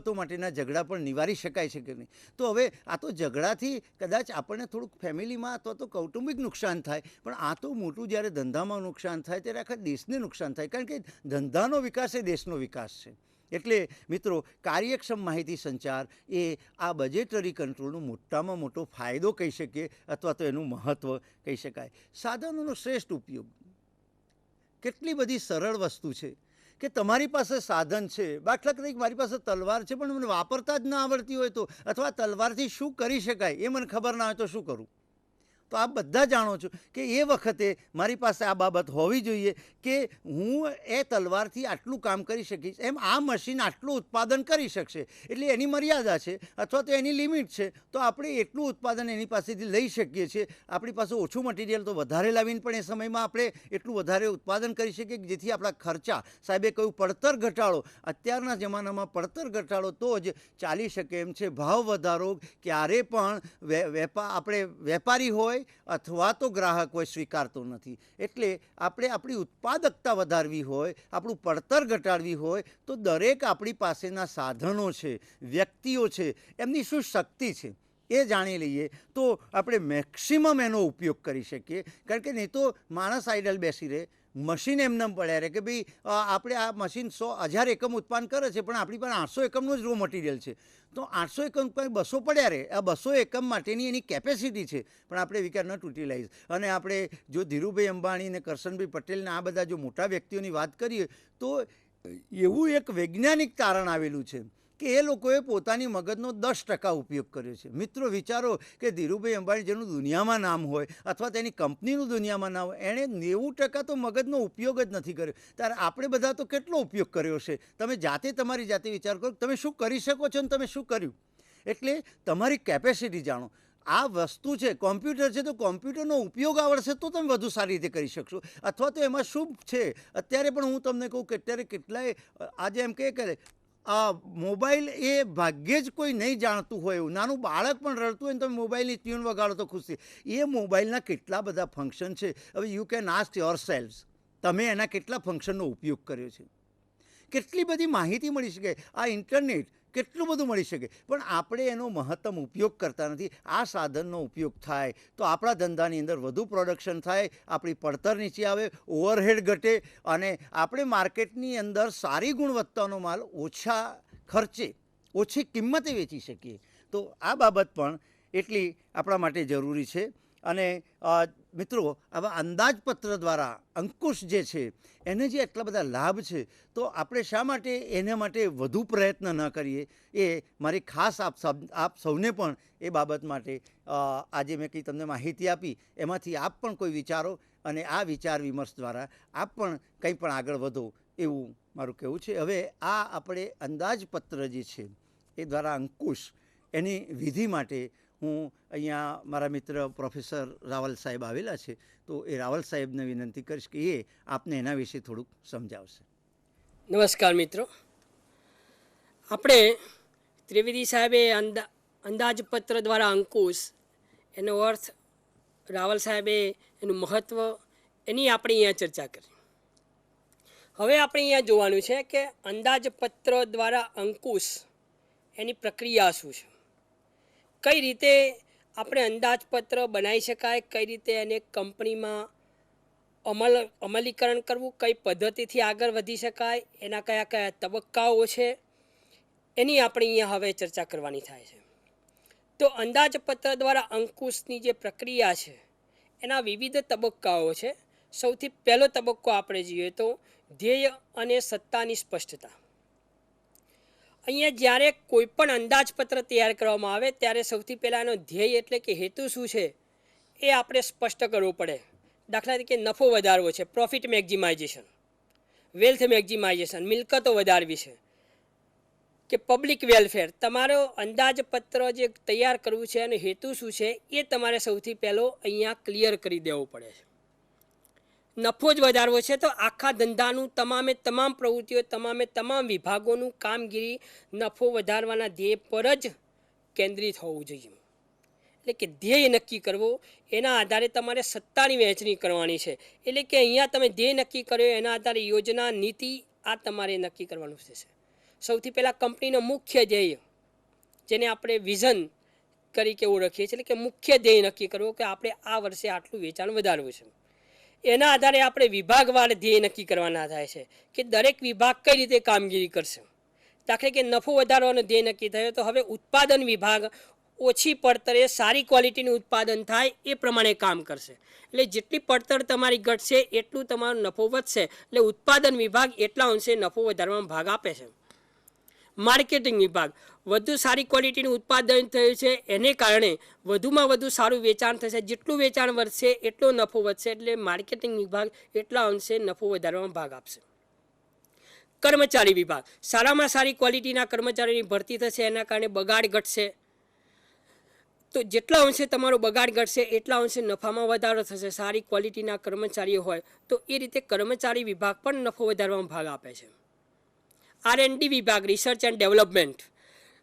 બાબતો માટેના ઝઘડા પણ નિવારી શકાય છે કે નહીં. તો હવે આ તો ઝઘડાથી કદાચ આપણને થોડુંક ફેમિલીમાં અથવા તો કૌટુંબિક નુકસાન થાય, પણ આ તો મોટું જ્યારે ધંધામાં નુકસાન થાય ત્યારે આખા દેશને નુકસાન થાય, કારણ કે ધંધાનો વિકાસ એ દેશનો વિકાસ છે. એટલે મિત્રો, કાર્યક્ષમ માહિતી સંચાર એ આ બજેટરી કંટ્રોલનો મોટામાં મોટો ફાયદો કહી શકીએ, અથવા તો એનું મહત્ત્વ કહી શકાય. સાધનોનો શ્રેષ્ઠ ઉપયોગ. કેટલી બધી સરળ વસ્તુ છે કે તમારી પાસે સાધન છે, દાખલા તરીકે મારી પાસે તલવાર છે, પણ મને વાપરતા જ ના આવડતી હોય તો, અથવા તલવારથી શું કરી શકાય એ મને ખબર ના હોય તો શું કરું? તો આપ બધા જાણો છો કે એ વખતે મારી પાસે આ બાબત હોવી જોઈએ કે હું એ તલવારથી આટલું કામ કરી શકીશ, એમ આ મશીન આટલું ઉત્પાદન કરી શકશે. એટલે એની મર્યાદા છે અથવા તો એની લિમિટ છે, તો આપણે એટલું ઉત્પાદન એની પાસેથી લઈ શકીએ છીએ. આપણી પાસે ઓછું મટીરિયલ તો વધારે લાવીને પણ એ સમયમાં આપણે એટલું વધારે ઉત્પાદન કરી શકીએ કે જેથી આપણા ખર્ચા, સાહેબે કહ્યું પડતર ઘટાડો, અત્યારના જમાનામાં પડતર ઘટાડો તો જ ચાલી શકે એમ છે. ભાવ વધારો ક્યારે પણ આપણે વેપારી હોય અથવા તો ગ્રાહક હોય સ્વીકારતો નથી. એટલે આપણે આપણી ઉત્પાદકતા વધારવી હોય, આપણું પડતર ઘટાડવી હોય, તો દરેક આપણી પાસેના સાધનો છે, વ્યક્તિઓ છે, એમની શું શક્તિ છે એ જાણી લઈએ તો આપણે મેક્સિમમ એનો ઉપયોગ કરી શકીએ. કારણ કે નહીં તો માણસ આઈડલ બેસી રહે, મશીન એમને પડ્યા રહે કે ભાઈ આપણે આ મશીન 100,000 એકમ ઉત્પાદન કરે છે, પણ આપણી પાસે 800 એકમનું જ રો મટીરિયલ છે, તો 800 એકમ 200 પડ્યા રહે. આ 200 એકમ માટેની એની કેપેસિટી છે, પણ આપણે વી કેન નોટ યુટિલાઇઝ. અને આપણે જો ધીરુભાઈ અંબાણી ને કરશનભાઈ પટેલને આ બધા જો મોટા વ્યક્તિઓની વાત કરીએ તો એવું એક વૈજ્ઞાનિક તારણ આવેલું છે કે એ લોકોએ પોતાની મગજનો 10% ઉપયોગ કર્યો છે. મિત્રો વિચારો કે ધીરુભાઈ અંબાણી જેનું દુનિયામાં નામ હોય અથવા તેની કંપનીનું દુનિયામાં નામ હોય, એણે 90% તો મગજનો ઉપયોગ જ નથી કર્યો. ત્યારે આપણે બધા તો કેટલો ઉપયોગ કર્યો છે? તમે જાતે તમારી જાતે વિચાર કરો, તમે શું કરી શકો છો ને તમે શું કર્યું. એટલે તમારી કેપેસિટી જાણો. આ વસ્તુ છે, કોમ્પ્યુટર છે, તો કોમ્પ્યુટરનો ઉપયોગ આવડશે તો તમે વધુ સારી રીતે કરી શકશો. અથવા તો એમાં શું છે, અત્યારે પણ હું તમને કહું કે અત્યારે કેટલાય આજે એમ કે આ મોબાઈલ એ ભાગ્યે જ કોઈ નહીં જાણતું હોય એવું, નાનું બાળક પણ રડતું હોય ને તમે મોબાઈલની ટ્યુન વગાડો તો ખુશ થઈ. એ મોબાઈલના કેટલા બધા ફંક્શન છે. હવે you can ask your self, તમે એના કેટલા ફંક્શનનો ઉપયોગ કર્યો છે. કેટલી બધી માહિતી મળી શકે, આ ઇન્ટરનેટ કેટલું બધું મળી શકે, પણ આપણે એનો મહત્તમ ઉપયોગ કરતા નથી. આ સાધનનો ઉપયોગ થાય તો આપણા ધંધાની અંદર વધુ પ્રોડક્શન થાય, આપણી પડતર નીચે આવે, ઓવરહેડ ઘટે, અને આપણે માર્કેટની અંદર સારી ગુણવત્તાનો માલ ઓછા ખર્ચે, ઓછી કિંમતે વેચી શકીએ. તો આ બાબત પણ એટલી આપણા માટે જરૂરી છે. અને મિત્રો, આવા અંદાજપત્ર દ્વારા અંકુશ જે છે એને જે એટલા બધા લાભ છે, તો આપણે શા માટે એના માટે વધુ પ્રયત્ન ન કરીએ? એ મારી ખાસ આપ સૌને પણ એ બાબત માટે આજે મેં કંઈ તમને માહિતી આપી, એમાંથી આપ પણ કોઈ વિચારો અને આ વિચાર વિમર્શ દ્વારા આપ પણ કંઈ પણ આગળ વધો, એવું મારું કહેવું છે. હવે આ આપણે અંદાજપત્ર જે છે એ દ્વારા અંકુશ એની વિધિ માટે હું અહીંયા મારા મિત્ર પ્રોફેસર રાવલ સાહેબ આવેલા છે, તો એ રાવલ સાહેબને વિનંતી કરીશ કે એ આપને એના વિશે થોડુંક સમજાવશે. નમસ્કાર મિત્રો, આપણે ત્રિવેદી સાહેબે અંદાજપત્ર દ્વારા અંકુશ એનો અર્થ, રાવલ સાહેબે એનું મહત્ત્વ, એની આપણે અહીંયા ચર્ચા કરી. હવે આપણે અહીંયા જોવાનું છે કે અંદાજપત્ર દ્વારા અંકુશ એની પ્રક્રિયા શું છે, કઈ રીતે આપણે અંદાજપત્ર બનાવી શકાય, કઈ રીતે એને કંપનીમાં અમલીકરણ કરવું, કઈ પદ્ધતિથી આગળ વધી શકાય, એના કયા કયા તબક્કાઓ છે, એની આપણે અહીંયા હવે ચર્ચા કરવાની થાય છે. તો અંદાજપત્ર દ્વારા અંકુશની જે પ્રક્રિયા છે એના વિવિધ તબક્કાઓ છે. સૌથી પહેલો તબક્કો આપણે જોઈએ તો ધ્યેય અને સત્તાની સ્પષ્ટતા. અહીંયા જ્યારે કોઈ પણ અંદાજપત્ર તૈયાર કરવામાં આવે ત્યારે સૌથી પહેલાં એનો ધ્યેય એટલે કે હેતુ શું છે એ આપણે સ્પષ્ટ કરવો પડે. દાખલા તરીકે નફો વધારવો છે, પ્રોફિટ મેક્ઝિમાઇઝેશન, વેલ્થ મેક્ઝિમાઇઝેશન, મિલકતો વધારવી છે, કે પબ્લિક વેલફેર. તમારો અંદાજપત્ર જે તૈયાર કરવું છે અને હેતુ શું છે એ તમારે સૌથી પહેલો અહીંયા ક્લિયર કરી દેવું પડે છે. નફો જ વધારવો છે તો આખા ધંધાનું તમામે તમામ પ્રવૃત્તિઓ, તમામે તમામ વિભાગોનું કામગીરી નફો વધારવાના ધ્યેય પર જ કેન્દ્રિત હોવું જોઈએ. એટલે કે ધ્યેય નક્કી કરવો, એના આધારે તમારે સત્તાની વહેંચણી કરવાની છે. એટલે કે અહીંયા તમે ધ્યેય નક્કી કર્યો, એના આધારે યોજના, નીતિ આ તમારે નક્કી કરવાનું થશે. સૌથી પહેલાં કંપનીનો મુખ્ય ધ્યેય, જેને આપણે વિઝન તરીકે ઓળખીએ છીએ, એટલે કે મુખ્ય ધ્યેય નક્કી કરવો કે આપણે આ વર્ષે આટલું વેચાણ વધારવું છે. એના આધારે આપણે વિભાગવાર ધ્યેય નક્કી કરવાના થાય છે કે દરેક વિભાગ કઈ રીતે કામગીરી કરશે. દાખલે કે નફો વધારવાનો ધ્યેય નક્કી થયો તો હવે ઉત્પાદન વિભાગ ઓછી પડતરે સારી ક્વોલિટીનું ઉત્પાદન થાય એ પ્રમાણે કામ કરશે. એટલે જેટલી પડતર તમારી ઘટશે એટલું તમારો નફો વધશે, એટલે ઉત્પાદન વિભાગ એટલા અંશે નફો વધારવામાં ભાગ આપે છે. માર્કેટિંગ વિભાગ વધુ સારી ક્વોલિટીનું ઉત્પાદન થયું છે એને કારણે વધુમાં વધુ સારું વેચાણ થશે, જેટલું વેચાણ વધશે એટલો નફો વધશે, એટલે માર્કેટિંગ વિભાગ એટલા અંશે નફો વધારવામાં ભાગ આપશે. કર્મચારી વિભાગ સારામાં સારી ક્વોલિટીના કર્મચારીની ભરતી થશે, એના કારણે બગાડ ઘટશે, તો જેટલા અંશે તમારો બગાડ ઘટશે એટલા અંશે નફામાં વધારો થશે. સારી ક્વોલિટીના કર્મચારીઓ હોય તો એ રીતે કર્મચારી વિભાગ પણ નફો વધારવામાં ભાગ આપે છે. R&D વિભાગ રિસર્ચ એન્ડ ડેવલપમેન્ટ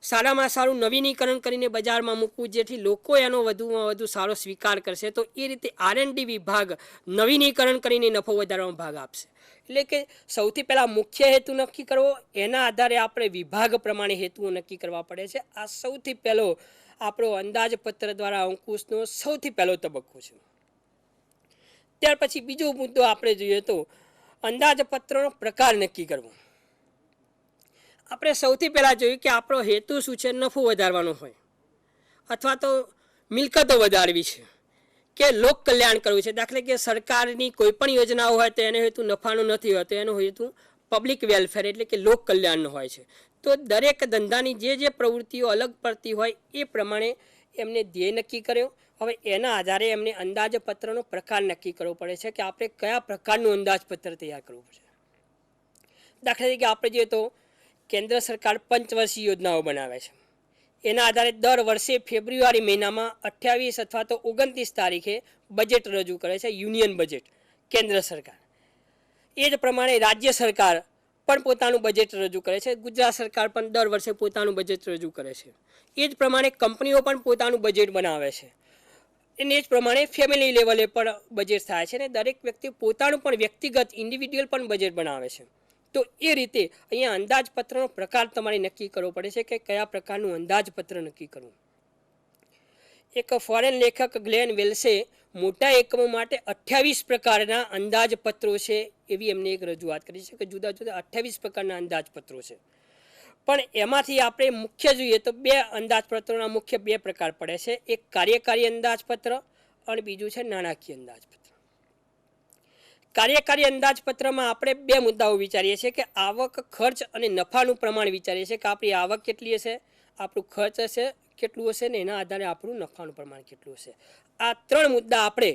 સારામાં સારું નવીનીકરણ કરીને બજારમાં મૂકવું જેથી લોકો એનો વધુમાં વધુ સારો સ્વીકાર કરશે, તો એ રીતે R&D વિભાગ નવીનીકરણ કરીને નફો વધારવામાં ભાગ આપશે. એટલે કે સૌથી પહેલાં મુખ્ય હેતુ નક્કી કરવો, એના આધારે આપણે વિભાગ પ્રમાણે હેતુઓ નક્કી કરવા પડે છે. આ સૌથી પહેલો આપણો અંદાજપત્ર દ્વારા અંકુશનો સૌથી પહેલો તબક્કો છે. ત્યાર પછી બીજો મુદ્દો આપણે જોઈએ તો અંદાજપત્રનો પ્રકાર નક્કી કરવો. આપણે સૌથી પહેલાં જોયું કે આપણો હેતુ શું છે, નફો વધારવાનો હોય અથવા તો મિલકતો વધારવી છે કે લોક કલ્યાણ કરવું છે. દાખલે કે સરકારની કોઈ પણ યોજનાઓ હોય તો એનો હેતુ નફાનો નથી હોતો, એનો હેતુ પબ્લિક વેલફેર એટલે કે લોક કલ્યાણનો હોય છે. તો દરેક ધંધાની જે પ્રવૃત્તિઓ અલગ પડતી હોય એ પ્રમાણે એમને ધ્યેય નક્કી કર્યો. હવે એના આધારે એમને અંદાજપત્રનો પ્રકાર નક્કી કરવો પડે છે કે આપણે કયા પ્રકારનું અંદાજપત્ર તૈયાર કરવું પડશે. દાખલા તરીકે આપણે જોઈએ તો કેન્દ્ર સરકાર પંચવર્ષીય યોજનાઓ બનાવે છે. એના આધારે દર વર્ષે ફેબ્રુઆરી મહિનામાં 28 અથવા તો 29 તારીખે બજેટ રજૂ કરે છે, યુનિયન બજેટ કેન્દ્ર સરકાર. એ જ પ્રમાણે રાજ્ય સરકાર પણ પોતાનું બજેટ રજૂ કરે છે. ગુજરાત સરકાર પણ દર વર્ષે પોતાનું બજેટ રજૂ કરે છે. એ જ પ્રમાણે કંપનીઓ પણ પોતાનું બજેટ બનાવે છે. એને જ પ્રમાણે ફેમિલી લેવલે પણ બજેટ થાય છે, અને દરેક વ્યક્તિ પોતાનું પણ વ્યક્તિગત ઇન્ડિવિડ્યુઅલ પણ બજેટ બનાવે છે. તો એ રીતે અહીંયા અંદાજપત્રનો પ્રકાર તમારે નક્કી કરવો પડે છે કે કયા પ્રકારનું અંદાજપત્ર નક્કી કરવું. એક ફોરેન લેખક ગ્લેન વેલ્સે મોટા એકમો માટે 28 પ્રકારના અંદાજપત્રો છે એવી એમને એક રજૂઆત કરી છે કે જુદા જુદા 28 પ્રકારના અંદાજપત્રો છે. પણ એમાંથી આપણે મુખ્ય જોઈએ તો બે અંદાજપત્રોના મુખ્ય બે પ્રકાર પડે છે. એક કાર્યકારી અંદાજપત્ર અને બીજું છે નાણાકીય અંદાજપત્ર. કાર્યકારી અંદાજપત્રમાં આપણે બે મુદ્દાઓ વિચારીએ છીએ કે આવક, ખર્ચ અને નફાનું પ્રમાણ વિચારીએ છીએ કે આપણી આવક કેટલી હશે, આપણું ખર્ચ હશે કેટલું હશે ને એના આધારે આપણું નફાનું પ્રમાણ કેટલું હશે. આ ત્રણ મુદ્દા આપણે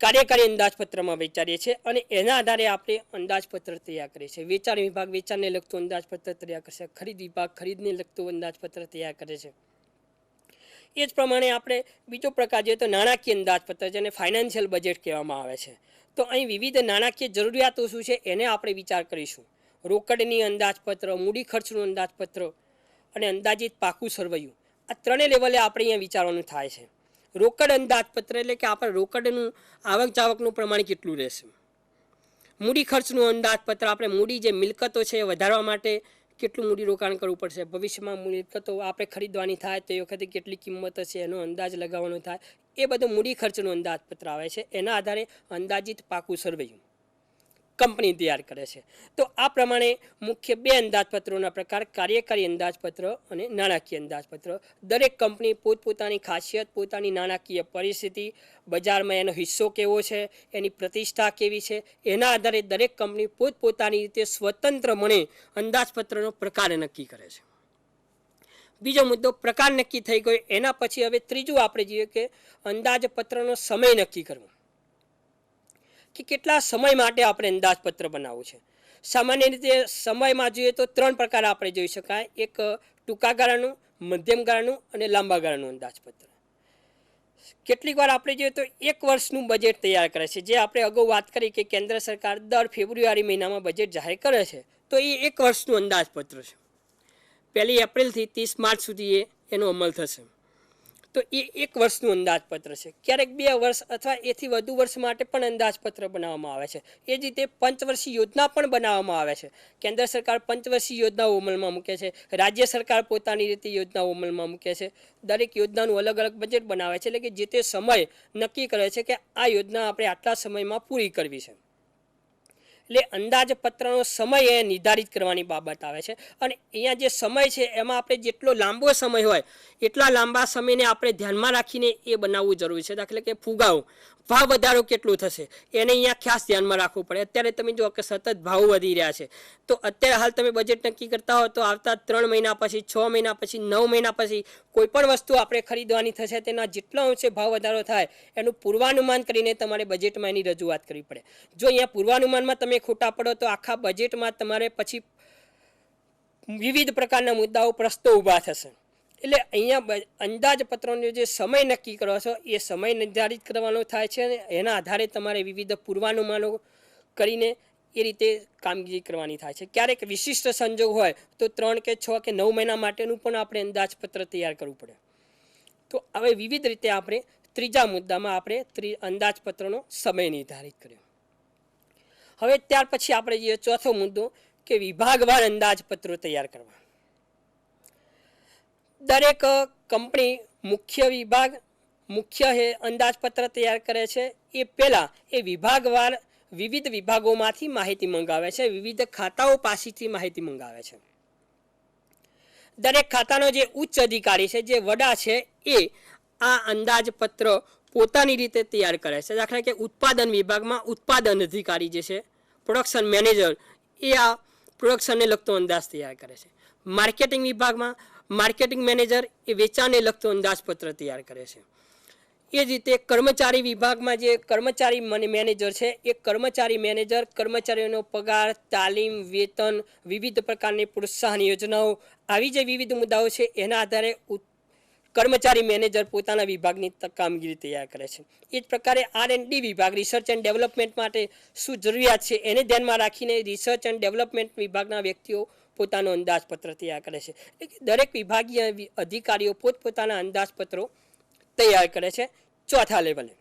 કાર્યકારી અંદાજપત્રમાં વિચારીએ છીએ અને એના આધારે આપણે અંદાજપત્ર તૈયાર કરીએ છીએ. વેચાણ વિભાગ વેચાણને લગતું અંદાજપત્ર તૈયાર કરશે, ખરીદ વિભાગ ખરીદને લગતું અંદાજપત્ર તૈયાર કરે છે. એ જ પ્રમાણે આપણે બીજો પ્રકાર જોઈએ તો નાણાકીય અંદાજપત્ર, જેને ફાઇનાન્શિયલ બજેટ કહેવામાં આવે છે. તો અહીં વિવિધ નાણાકીય જરૂરિયાતો શું છે એને આપણે વિચાર કરીશું. રોકડની અંદાજપત્ર, મૂડી ખર્ચનું અંદાજપત્ર અને અંદાજિત પાકું સરવૈયું, આ ત્રણેય લેવલે આપણે અહીંયા વિચારવાનું થાય છે. રોકડ અંદાજપત્ર એટલે કે આપણે રોકડનું આવક જાવકનું પ્રમાણ કેટલું રહેશે. મૂડી ખર્ચનું અંદાજપત્ર, આપણે મૂડી જે મિલકતો છે એ વધારવા માટે કેટલું મૂડી રોકાણ કરવું પડશે, ભવિષ્યમાં મિલકતો આપણે ખરીદવાની થાય તો એ વખતે કેટલી કિંમત હશે એનો અંદાજ લગાવવાનો થાય. એ બધું મૂડી ખર્ચનું અંદાજપત્ર આવે છે. એના આધારે અંદાજિત પાકું સરવૈયું કંપની તૈયાર કરે છે. તો આ પ્રમાણે મુખ્ય બે અંદાજપત્રોના પ્રકાર કાર્યકારી અંદાજપત્ર અને નાણાકીય અંદાજપત્ર. દરેક કંપની પોતપોતાની ખાસિયત, પોતાની નાણાકીય પરિસ્થિતિ, બજારમાં એનો હિસ્સો કેવો છે, એની પ્રતિષ્ઠા કેવી છે, એના આધારે દરેક કંપની પોતપોતાની રીતે સ્વતંત્ર મણે અંદાજપત્રનો પ્રકાર નક્કી કરે છે. બીજો મુદ્દો પ્રકાર નક્કી થઈ ગયો. એના પછી હવે ત્રીજું આપણે જોઈએ કે અંદાજપત્રનો સમય નક્કી કરવો, કે કેટલા સમય માટે આપણે અંદાજપત્ર બનાવવું છે. સામાન્ય રીતે સમયમાં જોઈએ તો ત્રણ પ્રકાર આપણે જોઈ શકાય. એક ટૂંકા ગાળાનું, મધ્યમ ગાળાનું અને લાંબા ગાળાનું અંદાજપત્ર. કેટલીક વાર આપણે જોઈએ તો 1 વર્ષનું બજેટ તૈયાર કરે છે. જે આપણે અગાઉ વાત કરી કે કેન્દ્ર સરકાર દર ફેબ્રુઆરી મહિનામાં બજેટ જાહેર કરે છે, તો એ 1 વર્ષનું અંદાજપત્ર છે. 1 એપ્રિલથી 30 માર્ચ સુધી એનો અમલ થશે. તો એ 1 વર્ષનું અંદાજપત્ર છે. ક્યારેક 2 વર્ષ અથવા એથી વધુ વર્ષ માટે પણ અંદાજપત્ર બનાવવામાં આવે છે. એ જ રીતે પંચવર્ષીય યોજના પણ બનાવવામાં આવે છે. કેન્દ્ર સરકાર પંચવર્ષીય યોજનાઓ અમલમાં મૂકે છે, રાજ્ય સરકાર પોતાની રીતે યોજનાઓ અમલમાં મૂકે છે. દરેક યોજનાનું અલગ અલગ બજેટ બનાવે છે, એટલે કે જે તે સમય નક્કી કરે છે કે આ યોજના આપણે આટલા સમયમાં પૂરી કરવી છે. એટલે અંદાજપત્રનો સમય એ નિર્ધારિત કરવાની બાબત આવે છે. અને અહીંયા જે સમય છે એમાં આપણે જેટલો લાંબો સમય હોય એટલા લાંબા સમયને આપણે ધ્યાનમાં રાખીને એ બનાવવું જરૂરી છે. દાખલા કે ફુગાવો, ભાવ વધારો કેટલો થશે એને અહીંયા ખાસ ધ્યાનમાં રાખવું પડે. અત્યારે તમે જુઓ કે સતત ભાવ વધી રહ્યા છે, તો અત્યારે હાલ તમે બજેટ નક્કી કરતા હો તો આવતા 3 મહિના પછી, 6 મહિના પછી, 9 મહિના પછી કોઈ પણ વસ્તુ આપણે ખરીદવાની થશે તેના જેટલા અંશે ભાવ વધારો થાય એનું પૂર્વાનુમાન કરીને તમારે બજેટમાં એની રજૂઆત કરવી પડે. જો અહીંયા પૂર્વાનુમાનમાં તમે ખોટા પડો તો આખા બજેટમાં તમારે પછી વિવિધ પ્રકારના મુદ્દાઓ પ્રશ્નો ઊભા થશે. એટલે અહીંયા અંદાજપત્રનો જે સમય નક્કી કરો છો એ સમય નિર્ધારિત કરવાનો થાય છે અને એના આધારે તમારે વિવિધ પૂર્વાનુમાનો કરીને એ રીતે કામગીરી કરવાની થાય છે. ક્યારેક વિશિષ્ટ સંજોગ હોય તો 3 કે 6 કે 9 મહિના માટેનું પણ આપણે અંદાજપત્ર તૈયાર કરવું પડે. તો હવે વિવિધ રીતે આપણે ત્રીજા મુદ્દામાં આપણે અંદાજપત્રનો સમય નિર્ધારિત કર્યો. હવે ત્યાર પછી આપણે જે ચોથો મુદ્દો કે વિભાગવાર અંદાજપત્રો તૈયાર કરવા. દરેક કંપની મુખ્ય વિભાગ અંદાજપત્ર તૈયાર કરે છે. એ પહેલાં એ વિભાગવાર વિવિધ વિભાગોમાંથી માહિતી મંગાવે છે, વિવિધ ખાતાઓ પાસેથી માહિતી મંગાવે છે. દરેક ખાતાનો જે ઉચ્ચ અધિકારી છે, જે વડા છે, એ આ અંદાજપત્ર પોતાની રીતે તૈયાર કરે છે. દાખલા કે ઉત્પાદન વિભાગમાં ઉત્પાદન અધિકારી જે છે, પ્રોડક્શન મેનેજર, એ આ પ્રોડક્શનને લગતો અંદાજ તૈયાર કરે છે. માર્કેટિંગ વિભાગમાં માર્કેટિંગ મેનેજર એ વેચાણને લગતો અંદાજપત્ર તૈયાર કરે છે. એ જ રીતે કર્મચારી વિભાગમાં જે કર્મચારી મેનેજર છે, એ કર્મચારી મેનેજર કર્મચારીઓનો પગાર, તાલીમ, વેતન, વિવિધ પ્રકારની પ્રોત્સાહન યોજનાઓ, આવી જે વિવિધ મુદ્દાઓ છે એના આધારે કર્મચારી મેનેજર પોતાના વિભાગની કામગીરી તૈયાર કરે છે. એ જ પ્રકારે R&D વિભાગ, રિસર્ચ એન્ડ ડેવલપમેન્ટ માટે શું જરૂરિયાત છે એને ધ્યાનમાં રાખીને રિસર્ચ એન્ડ ડેવલપમેન્ટ વિભાગના વ્યક્તિઓ પોતાનો અંદાજપત્ર તૈયાર કરે છે. દરેક વિભાગીય અધિકારીઓ પોતપોતાના અંદાજપત્રો તૈયાર કરે છે. ચોથા લેવલે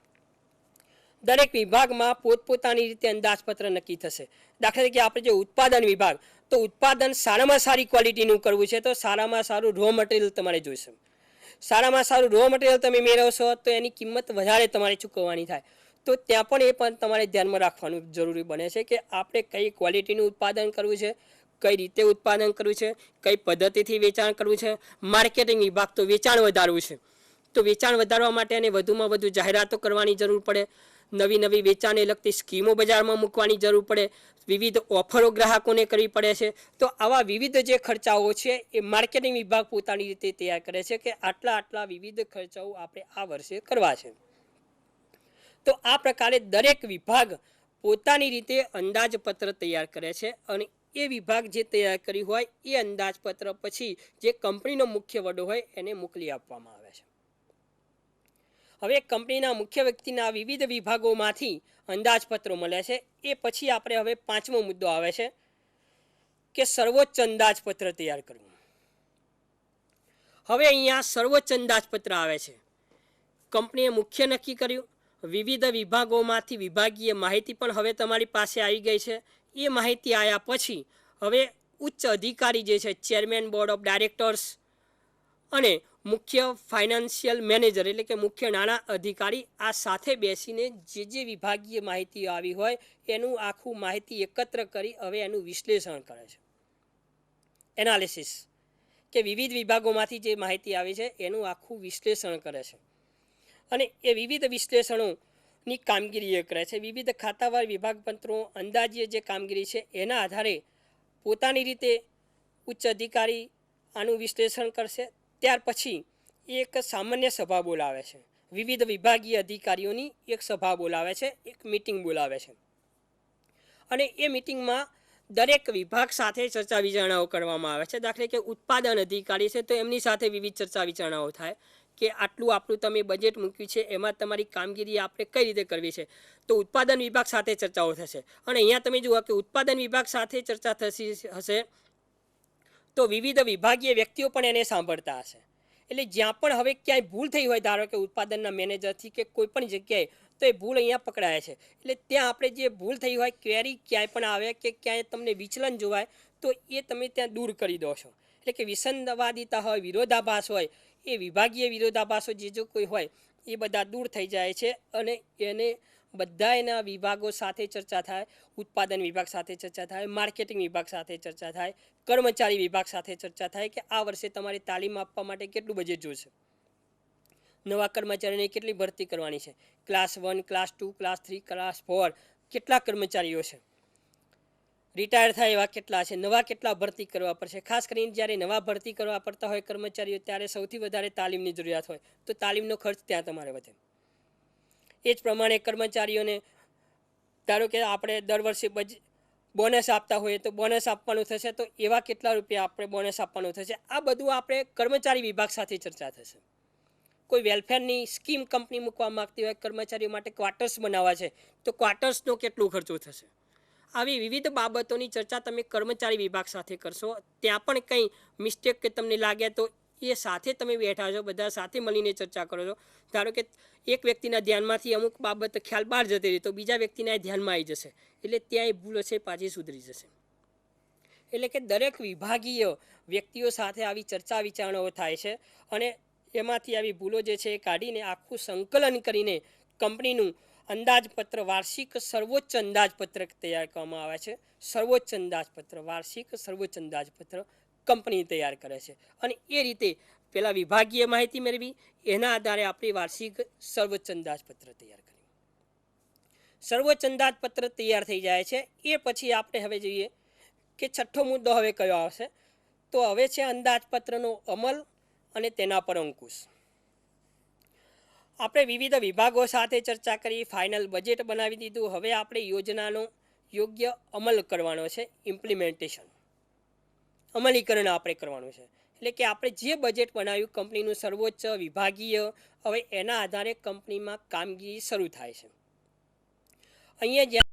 દરેક વિભાગમાં પોતપોતાની રીતે અંદાજપત્ર નક્કી થશે. દાખલા તરીકે આપણે જે ઉત્પાદન વિભાગ, તો ઉત્પાદન સારામાં સારી ક્વોલિટીનું કરવું છે તો સારામાં સારું રો મટીરિયલ તમારે જોઈશે. સારામાં સારું રો મટીરિયલ તમે મેળવશો તો એની કિંમત વધારે તમારે ચૂકવવાની થાય. તો ત્યાં પણ એ પણ તમારે ધ્યાનમાં રાખવાનું જરૂરી બને છે કે આપણે કઈ ક્વોલિટીનું ઉત્પાદન કરવું છે, કઈ રીતે ઉત્પાદન કરવું છે, કઈ પદ્ધતિથી વેચાણ કરવું છે. માર્કેટિંગ વિભાગ તો વેચાણ વધારવું છે, તો વેચાણ વધારવા માટે એને વધુમાં વધુ જાહેરાતો કરવાની જરૂર પડે, નવી નવી વેચાણને લગતી સ્કીમો બજારમાં મૂકવાની જરૂર પડે, વિવિધ ઓફરો ગ્રાહકોને કરવી પડે છે. તો આવા વિવિધ જે ખર્ચાઓ છે એ માર્કેટિંગ વિભાગ પોતાની રીતે તૈયાર કરે છે કે આટલા વિવિધ ખર્ચાઓ આપણે આ વર્ષે કરવા છે. તો આ પ્રકારે દરેક વિભાગ પોતાની રીતે અંદાજપત્ર તૈયાર કરે છે અને એ વિભાગ જે તૈયાર કર્યું હોય એ અંદાજપત્ર પછી જે કંપનીનો મુખ્ય વડો હોય એને મોકલી આપવામાં આવે છે. હવે કંપનીના મુખ્ય વ્યક્તિના વિવિધ વિભાગોમાંથી અંદાજપત્રો મળે છે. એ પછી આપણે હવે 5મો મુદ્દો આવે છે કે સર્વોચ્ચ અંદાજપત્ર તૈયાર કરવું. હવે અહીંયા સર્વોચ્ચ અંદાજપત્ર આવે છે. કંપનીએ મુખ્ય નક્કી કર્યું, વિવિધ વિભાગોમાંથી વિભાગીય માહિતી પણ હવે તમારી પાસે આવી ગઈ છે. એ માહિતી આવ્યા પછી હવે ઉચ્ચ અધિકારી જે છે, ચેરમેન બોર્ડ ઓફ ડાયરેક્ટર્સ અને મુખ્ય ફાઇનાન્શિયલ મેનેજર એટલે કે મુખ્ય નાણાં અધિકારી આ સાથે બેસીને જે વિભાગીય માહિતી આવી હોય એનું આખું માહિતી એકત્ર કરી હવે એનું વિશ્લેષણ કરે છે. એનાલિસિસ કે વિવિધ વિભાગોમાંથી જે માહિતી આવી છે એનું આખું વિશ્લેષણ કરે છે અને એ વિવિધ વિશ્લેષણોની કામગીરી એ કરે છે. વિવિધ ખાતાવાર વિભાગપત્રો અંદાજીય જે કામગીરી છે એના આધારે પોતાની રીતે ઉચ્ચ અધિકારી આનું વિશ્લેષણ કરશે. ત્યાર પછી એક સામાન્ય સભા બોલાવે છે, વિવિધ વિભાગીય અધિકારીઓની એક સભા બોલાવે છે, એક મિટિંગ બોલાવે છે અને એ મિટિંગમાં દરેક વિભાગ સાથે ચર્ચા વિચારણાઓ કરવામાં આવે છે. દાખલા કે ઉત્પાદન અધિકારી છે તો એમની સાથે વિવિધ ચર્ચા વિચારણાઓ થાય કે આટલું આપણું તમે બજેટ મૂક્યું છે એમાં તમારી કામગીરી આપણે કઈ રીતે કરવી છે, તો ઉત્પાદન વિભાગ સાથે ચર્ચાઓ થશે. અને અહીંયા તમે જુઓ કે ઉત્પાદન વિભાગ સાથે ચર્ચા હશે તો વિવિધ વિભાગીય વ્યક્તિઓ પણ એને સાંભળતા હશે. એટલે જ્યાં પણ હવે ક્યાંય ભૂલ થઈ હોય, ધારો કે ઉત્પાદનના મેનેજરથી કે કોઈ પણ જગ્યાએ, તો એ ભૂલ અહીંયા પકડાય છે. એટલે ત્યાં આપણે જે ભૂલ થઈ હોય, ક્વેરી ક્યાંય પણ આવે કે ક્યાંય તમને વિચલન જોવાય, તો એ તમે ત્યાં દૂર કરી દો છો. એટલે કે વિસંવાદિતા હોય, વિરોધાભાસ હોય, એ વિભાગીય વિરોધાભાસો જે જો કોઈ હોય એ બધા દૂર થઈ જાય છે. અને એને બધા એના વિભાગો સાથે ચર્ચા થાય, ઉત્પાદન વિભાગ સાથે ચર્ચા થાય, માર્કેટિંગ વિભાગ સાથે ચર્ચા થાય, કર્મચારી વિભાગ સાથે ચર્ચા થાય કે આ વર્ષે તમારે તાલીમ આપવા માટે કેટલું બજેટ જોઈશે, નવા કર્મચારીઓને કેટલી ભરતી કરવાની છે, ક્લાસ 1, ક્લાસ 2, ક્લાસ 3, ક્લાસ 4 કેટલા કર્મચારીઓ છે, રિટાયર થાય એવા કેટલા છે, નવા કેટલા ભરતી કરવા પડશે. ખાસ કરીને જ્યારે નવા ભરતી કરવા પડતા હોય કર્મચારીઓ, ત્યારે સૌથી વધારે તાલીમની જરૂરિયાત હોય, તો તાલીમનો ખર્ચ ત્યાં તમારે વધે. એ જ પ્રમાણે કર્મચારીઓને ધારો કે આપણે દર વર્ષે બોનસ આપતા હોઈએ તો બોનસ આપવાનું થશે, તો એવા કેટલા રૂપિયા આપણે બોનસ આપવાનું થશે. આ બધું આપણે કર્મચારી વિભાગ સાથે ચર્ચા થશે. કોઈ વેલફેરની સ્કીમ કંપની મૂકવા માગતી હોય, કર્મચારીઓ માટે ક્વાર્ટર્સ બનાવવા છે, તો ક્વાર્ટર્સનો કેટલો ખર્ચો થશે. આવી વિવિધ બાબતોની ચર્ચા તમે કર્મચારી વિભાગ સાથે કરશો. ત્યાં પણ કંઈ મિસ્ટેક કે તમને લાગ્યા તો એ સાથે તમે બેઠા છો, બધા સાથે મળીને ચર્ચા કરો છો. ધારો કે એક વ્યક્તિના ધ્યાનમાંથી અમુક બાબત ખ્યાલ બહાર જતી રહી, તો બીજા વ્યક્તિના ધ્યાનમાં આવી જશે. એટલે ત્યાં એ ભૂલ હશે પાછી સુધરી જશે. એટલે કે દરેક વિભાગીય વ્યક્તિઓ સાથે આવી ચર્ચા વિચારણાઓ થાય છે, અને એમાંથી આવી ભૂલો જે છે એ કાઢીને આખું સંકલન કરીને કંપનીનું અંદાજપત્ર, વાર્ષિક સર્વોચ્ચ અંદાજપત્ર તૈયાર કરવામાં આવે છે. સર્વોચ્ચ અંદાજપત્ર, વાર્ષિક સર્વોચ્ચ અંદાજપત્ર કંપની તૈયાર કરે છે. અને એ રીતે પેલા વિભાગીય માહિતી મેળવી, એના આધારે આપણે વાર્ષિક સર્વોચ્ચ અંદાજપત્ર તૈયાર કરીએ. સર્વોચ્ચ અંદાજપત્ર તૈયાર થઈ જાય છે. એ પછી આપણે હવે જોઈએ કે છઠ્ઠો મુદ્દો હવે કયો આવશે, તો હવે છે અંદાજપત્રનો અમલ અને તેના પર અંકુશ. આપણે વિવિધ વિભાગો સાથે ચર્ચા કરી, ફાઇનલ બજેટ બનાવી દીધું. હવે આપણે યોજનાનો યોગ્ય અમલ કરવાનો છે, ઇમ્પ્લિમેન્ટેશન, અમલીકરણ આપણે કરવાનું છે. એટલે કે આપણે જે બજેટ બનાવ્યું કંપનીનું સર્વોચ્ચ વિભાગીય, હવે એના આધારે કંપનીમાં કામગીરી શરૂ થાય છે. અહીંયા